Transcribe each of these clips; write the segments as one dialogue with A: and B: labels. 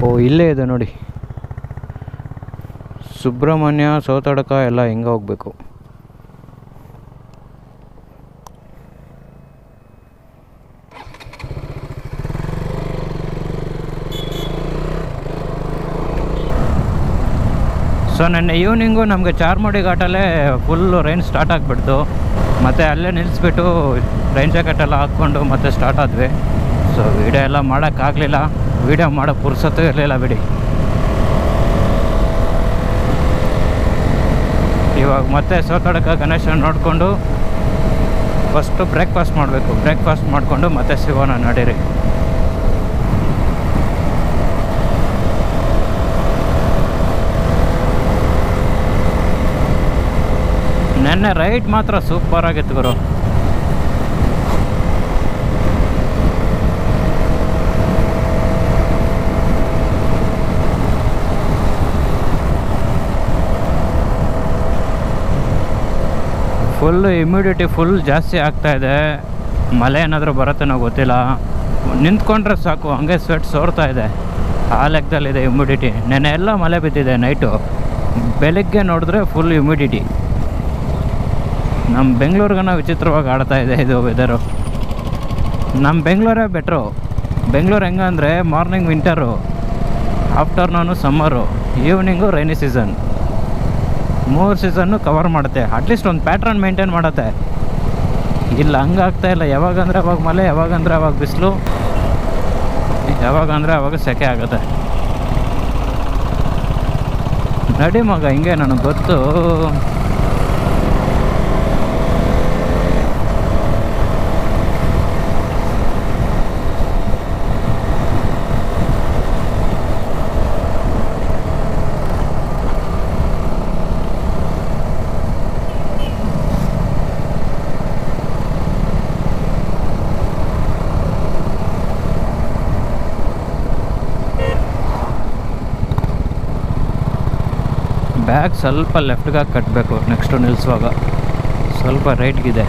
A: ಓ ಇಲ್ಲೇ ಇದೆ ನೋಡಿ, ಸುಬ್ರಹ್ಮಣ್ಯ ಸೌತಡ್ಕ ಎಲ್ಲ ಹಿಂಗೆ ಹೋಗ್ಬೇಕು. ಸೊ ನೆನ್ನೆ ಈವ್ನಿಂಗು ನಮಗೆ ಚಾರ್ಮಾಡಿ ಘಾಟಲ್ಲೇ ಫುಲ್ಲು ರೈನ್ ಸ್ಟಾರ್ಟ್ ಆಗಿಬಿಡ್ತು. ಮತ್ತು ಅಲ್ಲೇ ನಿಲ್ಲಿಸ್ಬಿಟ್ಟು ರೈನ್ ಜಾಕೆಟ್ ಎಲ್ಲ ಹಾಕ್ಕೊಂಡು ಮತ್ತೆ ಸ್ಟಾರ್ಟ್ ಆದ್ವಿ. ಸೊ ವೀಡಿಯೋ ಎಲ್ಲ ಮಾಡೋಕ್ಕಾಗಲಿಲ್ಲ, ವೀಡಿಯೋ ಮಾಡೋ ಪುರ್ಸೊತ್ತು ಇರಲಿಲ್ಲ ಬಿಡಿ. ಇವಾಗ ಮತ್ತೆ ಸೌತಡ್ಕ ಗಣೇಶ ನೋಡಿಕೊಂಡು ಫಸ್ಟು ಬ್ರೇಕ್ಫಾಸ್ಟ್ ಮಾಡಬೇಕು. ಬ್ರೇಕ್ಫಾಸ್ಟ್ ಮಾಡಿಕೊಂಡು ಮತ್ತೆ ಸಿಗೋಣ ನಡೀರಿ. ನೆನ್ನೆ ರೈಡ್ ಮಾತ್ರ ಸೂಪರ್ ಆಗಿತ್ತು ಗುರು. ಫುಲ್ ಇಮ್ಯುಡಿಟಿ ಫುಲ್ ಜಾಸ್ತಿ ಆಗ್ತಾಯಿದೆ. ಮಳೆ ಏನಾದರೂ ಬರುತ್ತೇನೋ ಗೊತ್ತಿಲ್ಲ. ನಿಂತ್ಕೊಂಡ್ರೆ ಸಾಕು ಹಂಗೆ ಸ್ವೆಟ್ ಸೋರ್ತಾ ಇದೆ. ಆ ಲೆಕ್ಕದಲ್ಲಿದೆ ಇಮ್ಯುಡಿಟಿ. ನೆನ್ನೆ ಎಲ್ಲ ಮಳೆ ಬಿದ್ದಿದೆ ನೈಟು, ಬೆಳಗ್ಗೆ ನೋಡಿದ್ರೆ ಫುಲ್ ಇಮ್ಯುಡಿಟಿ. ನಮ್ಮ ಬೆಂಗಳೂರಿಗನ ವಿಚಿತ್ರವಾಗಿ ಆಡ್ತಾ ಇದೆ ಇದು ವೆದರು. ನಮ್ಮ ಬೆಂಗಳೂರೇ ಬೆಟ್ರು. ಬೆಂಗಳೂರು ಹೆಂಗೆ ಅಂದರೆ morning winter, afternoon ಸಮ್ಮರು, evening rainy season. 3 season cover ಮಾಡುತ್ತೆ. ಅಟ್ಲೀಸ್ಟ್ ಒಂದು ಪ್ಯಾಟ್ರನ್ ಮೇಂಟೈನ್ ಮಾಡುತ್ತೆ. ಇಲ್ಲ ಹಂಗಾಗ್ತಾಯಿಲ್ಲ. ಯಾವಾಗಂದರೆ ಅವಾಗ ಮಳೆ, ಯಾವಾಗಂದರೆ ಅವಾಗ ಬಿಸಿಲು, ಯಾವಾಗಂದರೆ ಅವಾಗ ಸೆಕೆ ಆಗುತ್ತೆ. ನಡಿ ಮಗ ಹಿಂಗೆ ನನಗೆ ಗೊತ್ತು. ಬ್ಯಾಗ್ ಸ್ವಲ್ಪ ಲೆಫ್ಟ್ಗೆ ಕಟ್ಟಬೇಕು ನೆಕ್ಸ್ಟು ನಿಲ್ಲಿಸುವಾಗ. ಸ್ವಲ್ಪ ರೈಟ್ಗಿದೆ.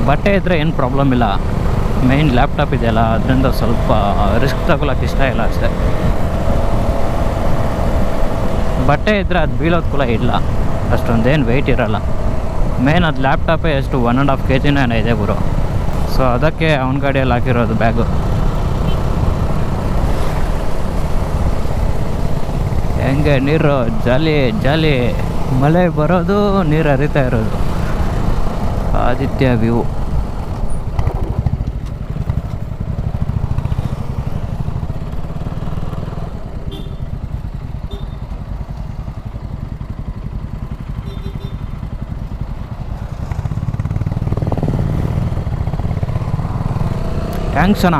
A: ಬಟ್ಟೆ ಇದ್ದರೆ ಏನು ಪ್ರಾಬ್ಲಮ್ ಇಲ್ಲ. ಮೇಯ್ನ್ ಲ್ಯಾಪ್ಟಾಪ್ ಇದೆಯಲ್ಲ, ಅದರಿಂದ ಸ್ವಲ್ಪ ರಿಸ್ಕ್ ತಗೊಳಕ್ಕೆ ಇಷ್ಟ ಇಲ್ಲ ಅಷ್ಟೇ. ಬಟ್ಟೆ ಇದ್ದರೆ ಅದು ಬೀಳೋದು ಕೂಡ ಇಲ್ಲ, ಅಷ್ಟೊಂದೇನು ವೆಯ್ಟ್ ಇರೋಲ್ಲ. ಮೇಯ್ನ್ ಅದು ಲ್ಯಾಪ್ಟಾಪೇ ಎಷ್ಟು 1.5 kg ಇದೆ ಗುರು. ಸೊ ಅದಕ್ಕೆ ಅವನ ಗಾಡಿಯಲ್ಲಿ ಹಾಕಿರೋದು ಬ್ಯಾಗು. ಹೆಂಗೆ ನೀರು ಜಾಲಿ ಜಾಲಿ, ಮಳೆ ಬರೋದು, ನೀರು ಹರಿತಾ ಇರೋದು. ಆದಿತ್ಯ ವ್ಯೂ. ಥ್ಯಾಂಕ್ಸ್ ಅಣ್ಣ.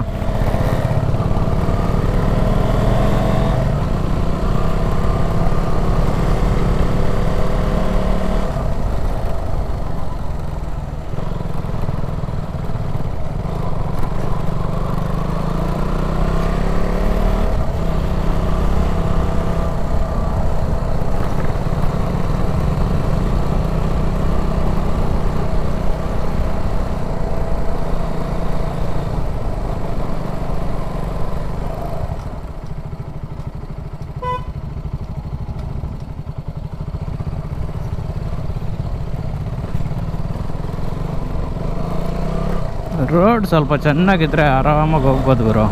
A: ರೋಡ್ ಸ್ವಲ್ಪ ಚೆನ್ನಾಗಿದ್ದರೆ ಆರಾಮಾಗಿ ಹೋಗ್ಬೋದು ಗುರು.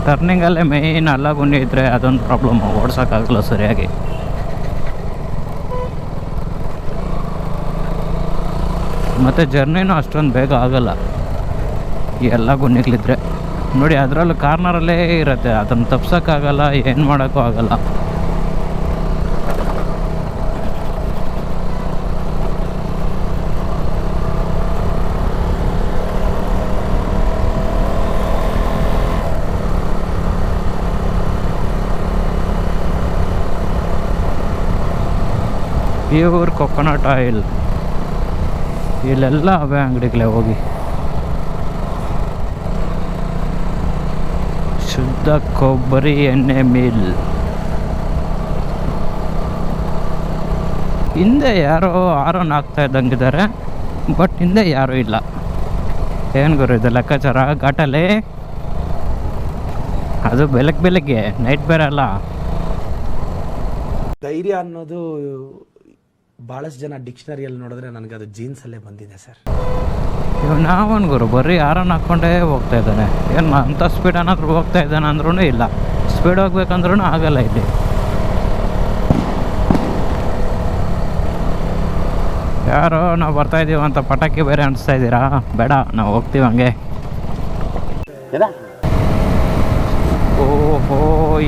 A: ಟರ್ನಿಂಗಲ್ಲೇ ಮೇಯ್ನ್ ಅಲ್ಲಗುಂಡಿ ಇದ್ದರೆ ಅದೊಂದು ಪ್ರಾಬ್ಲಮ್ಮು, ಓಡ್ಸೋಕ್ಕಾಗಲ್ಲ ಸರಿಯಾಗಿ. ಮತ್ತು ಜರ್ನಿನೂ ಅಷ್ಟೊಂದು ಬೇಗ ಆಗಲ್ಲ ಎಲ್ಲ ಗುಂಡಿಗಳಿದ್ರೆ. ನೋಡಿ ಅದರಲ್ಲೂ ಕಾರ್ನರಲ್ಲೇ ಇರುತ್ತೆ, ಅದನ್ನು ತಪ್ಸೋಕ್ಕಾಗಲ್ಲ, ಏನು ಮಾಡೋಕ್ಕೂ ಆಗಲ್ಲ. ಪ್ಯೂರ್ ಕೊಕೊನಟ್ ಆಯಿಲ್, ಇಲ್ಲೆಲ್ಲ ಅವೇ ಅಂಗಡಿಗಳೇ. ಹೋಗಿ ಶುದ್ಧ ಕೊಬ್ಬರಿ ಎಣ್ಣೆ ಮಿಲ್. ಹಿಂದೆ ಯಾರೋ ಆರೋನ್ ಹಾಕ್ತಾ ಇದ್ದಂಗಿದ್ದಾರೆ, ಬಟ್ ಹಿಂದೆ ಯಾರೂ ಇಲ್ಲ. ಏನು ಗುರು ಇದು ಲೆಕ್ಕಾಚಾರ? ಘಾಟಲ್ಲಿ ಅದು ಬೆಳಗ್ಗೆ ನೈಟ್ ಬೇರೆ ಅಲ್ಲ.
B: ಧೈರ್ಯ ಅನ್ನೋದು ಭಾಳಷ್ಟು ಜನ ಡಿಕ್ಷನರಿಯಲ್ಲಿ ನೋಡಿದ್ರೆ ನನಗೆ ಅದು ಜೀನ್ಸಲ್ಲೇ ಬಂದಿದೆ ಸರ್.
A: ಇವಾಗ ನಾವನ್ ಗುರು ಬರೀ ಯಾರನ್ನ ಹಾಕ್ಕೊಂಡೇ ಹೋಗ್ತಾ ಇದ್ದಾನೆ. ಏನು ಅಂಥ ಸ್ಪೀಡ್ ಏನಾದರೂ ಹೋಗ್ತಾ ಇದ್ದಾನೆ ಅಂದ್ರೂ ಇಲ್ಲ, ಸ್ಪೀಡ್ ಹೋಗ್ಬೇಕಂದ್ರೂ ಆಗಲ್ಲ ಇಲ್ಲಿ. ಯಾರೋ ನಾವು ಬರ್ತಾಯಿದ್ದೀವಿ ಅಂತ ಪಟಾಕಿ ಬೇರೆ ಅನಿಸ್ತಾ ಇದ್ದೀರಾ? ಬೇಡ, ನಾವು ಹೋಗ್ತೀವಿ ಹಂಗೆ. ಓಹೋ,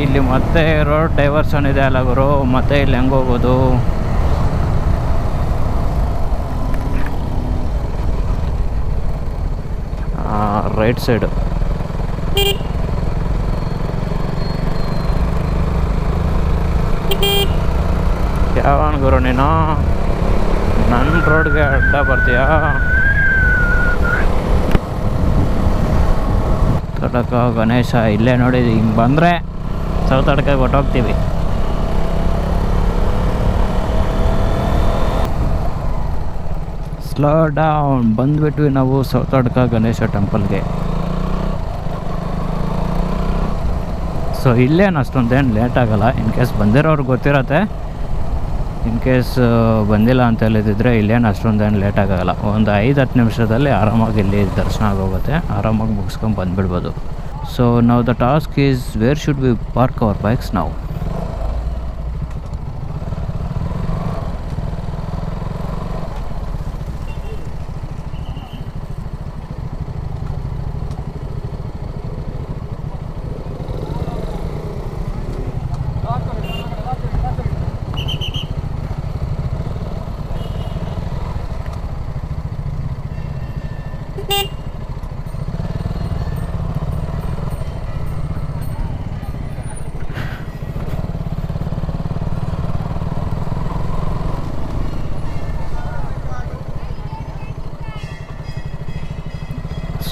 A: ಇಲ್ಲಿ ಮತ್ತೆ ರೋಡ್ ಡೈವರ್ಷನ್ ಇದೆ ಅಲ್ಲ ಗುರು, ಮತ್ತೆ ಇಲ್ಲಿ ಹೆಂಗೆ ಹೋಗೋದು? Right side. ಯಾವನ್ ಗುರು ನೀನು ನನ್ನ ರೋಡ್ಗೆ ಅಡ್ಡ ಬರ್ತೀಯಾ? ತಡಕ ಗಣೇಶ ಇಲ್ಲೇ ನೋಡಿ, ಹಿಂಗೆ ಬಂದರೆ ಸೌತಡ್ಕಾಗ ಹೊಟ್ಟೋಗ್ತೀವಿ. Slow down. ಬಂದುಬಿಟ್ವಿ ನಾವು ಸೌತಡ್ಕ ಗಣೇಶ ಟೆಂಪಲ್ಗೆ. ಸೊ ಇಲ್ಲೇನು ಅಷ್ಟೊಂದೇನು ಲೇಟ್ ಆಗೋಲ್ಲ. ಇನ್ ಕೇಸ್ ಬಂದಿರೋರ್ಗೆ ಗೊತ್ತಿರತ್ತೆ, ಇನ್ ಕೇಸ್ ಬಂದಿಲ್ಲ ಅಂತ ಹೇಳಿದ್ರೆ ಇಲ್ಲೇನು ಅಷ್ಟೊಂದೇನು ಲೇಟ್ ಆಗೋಲ್ಲ. ಒಂದು 5-10 ನಿಮಿಷದಲ್ಲಿ ಆರಾಮಾಗಿ ಇಲ್ಲಿ ದರ್ಶನ ಆಗೋಗುತ್ತೆ, ಆರಾಮಾಗಿ ಮುಗಿಸ್ಕೊಂಡು ಬಂದುಬಿಡ್ಬೋದು. ಸೊ ನಾವು the task is where should we park our bikes ನಾವು.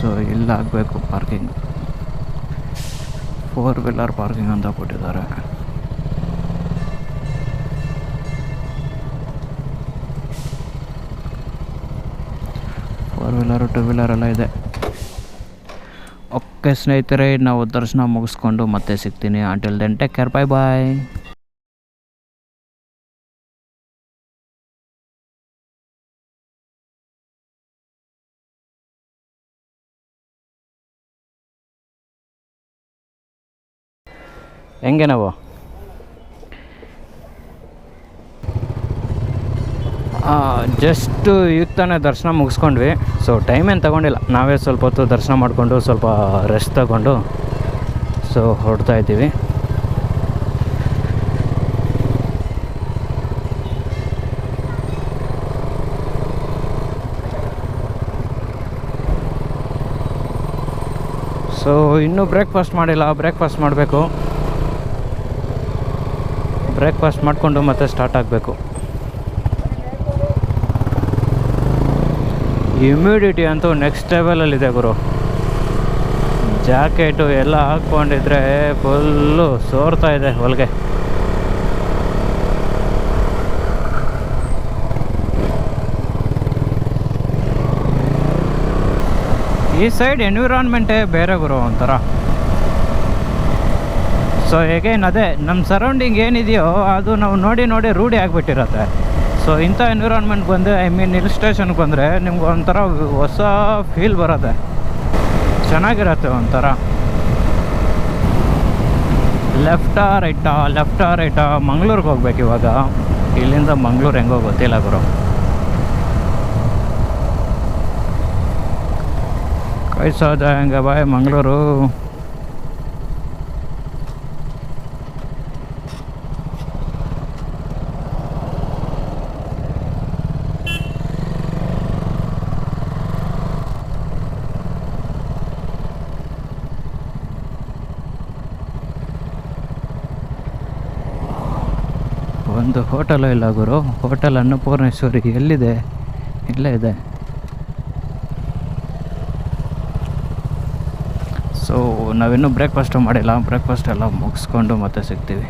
A: ಸೊ ಇಲ್ಲಾಗಬೇಕು ಪಾರ್ಕಿಂಗ್, 4 ವೀಲರ್ ಪಾರ್ಕಿಂಗ್ ಅಂತ ಕೊಟ್ಟಿದ್ದಾರೆ. ಫೋರ್ ವೀಲರು 2 ವೀಲರ್ ಎಲ್ಲ ಇದೆ. ಓಕೆ ಸ್ನೇಹಿತರೆ, ನಾವು ದರ್ಶನ ಮುಗಿಸ್ಕೊಂಡು ಮತ್ತೆ ಸಿಗ್ತೀನಿ. ಅಂಟಿಲ್ ದೆನ್ ಟೇಕ್ ಕೇರ್, ಬಾಯ್ ಬಾಯ್. ಹೆಂಗೆ ನಾವು ಜಸ್ಟು ಈಗ ತಾನೇ ದರ್ಶನ ಮುಗಿಸ್ಕೊಂಡ್ವಿ. ಸೊ ಟೈಮ್ ಏನು ತೊಗೊಂಡಿಲ್ಲ, ನಾವೇ ಸ್ವಲ್ಪ ಹೊತ್ತು ದರ್ಶನ ಮಾಡಿಕೊಂಡು ಸ್ವಲ್ಪ ರೆಸ್ಟ್ ತಗೊಂಡು ಸೊ ಹೊರಡ್ತಾ ಇದ್ದೀವಿ. ಸೊ ಇನ್ನೂ ಬ್ರೇಕ್ಫಾಸ್ಟ್ ಮಾಡಿಲ್ಲ, ಬ್ರೇಕ್ಫಾಸ್ಟ್ ಮಾಡಬೇಕು. ಬ್ರೇಕ್ಫಾಸ್ಟ್ ಮಾಡಿಕೊಂಡು ಮತ್ತೆ ಸ್ಟಾರ್ಟ್ ಆಗಬೇಕು. ಹ್ಯುಮಿಡಿಟಿ ಅಂತೂ ನೆಕ್ಸ್ಟ್ ಲೆವೆಲಲ್ಲಿದೆ ಗುರು. ಜಾಕೆಟು ಎಲ್ಲ ಹಾಕ್ಕೊಂಡಿದ್ರೆ ಫುಲ್ಲು ಸೋರ್ತಾ ಇದೆ ಹೊಲಿಗೆ. ಈ ಸೈಡ್ ಎನ್ವಿರಾನ್ಮೆಂಟೇ ಬೇರೆ ಗುರು ಒಂಥರ. ಸೊ ಹೇಗೇನು ಅದೇ ನಮ್ಮ ಸರೌಂಡಿಂಗ್ ಏನಿದೆಯೋ ಅದು ನಾವು ನೋಡಿ ನೋಡಿ ರೂಢಿ ಆಗಿಬಿಟ್ಟಿರತ್ತೆ. ಸೊ ಇಂಥ ಎನ್ವಿರಾನ್ಮೆಂಟ್ ಬಂದು ಹಿಲ್ ಸ್ಟೇಷನ್ಗೆ ಬಂದರೆ ನಿಮ್ಗೆ ಒಂಥರ ಹೊಸ ಫೀಲ್ ಬರುತ್ತೆ, ಚೆನ್ನಾಗಿರತ್ತೆ ಒಂಥರ. ಲೆಫ್ಟಾ ರೈಟಾ ಮಂಗ್ಳೂರಿಗೆ ಹೋಗ್ಬೇಕು ಇವಾಗ. ಇಲ್ಲಿಂದ ಮಂಗ್ಳೂರು ಹೆಂಗೋ ಗೊತ್ತಿಲ್ಲ ಗುರು. ಕೈಸಾದ ಹೆಂಗೆ ಬಾಯ್ ಮಂಗಳೂರು. ಒಂದು ಹೋಟೆಲ್ ಇಲ್ಲ ಗುರು. ಹೋಟೆಲ್ ಅನ್ನಪೂರ್ಣೇಶ್ವರಿ ಎಲ್ಲಿದೆ? ಇಲ್ಲೇ ಇದೆ. ಸೊ ನಾವಿನ್ನೂ ಬ್ರೇಕ್ಫಾಸ್ಟು ಮಾಡಿಲ್ಲ, ಬ್ರೇಕ್ಫಾಸ್ಟ್ ಎಲ್ಲ ಮುಗಿಸ್ಕೊಂಡು ಮತ್ತೆ ಸಿಗ್ತೀವಿ.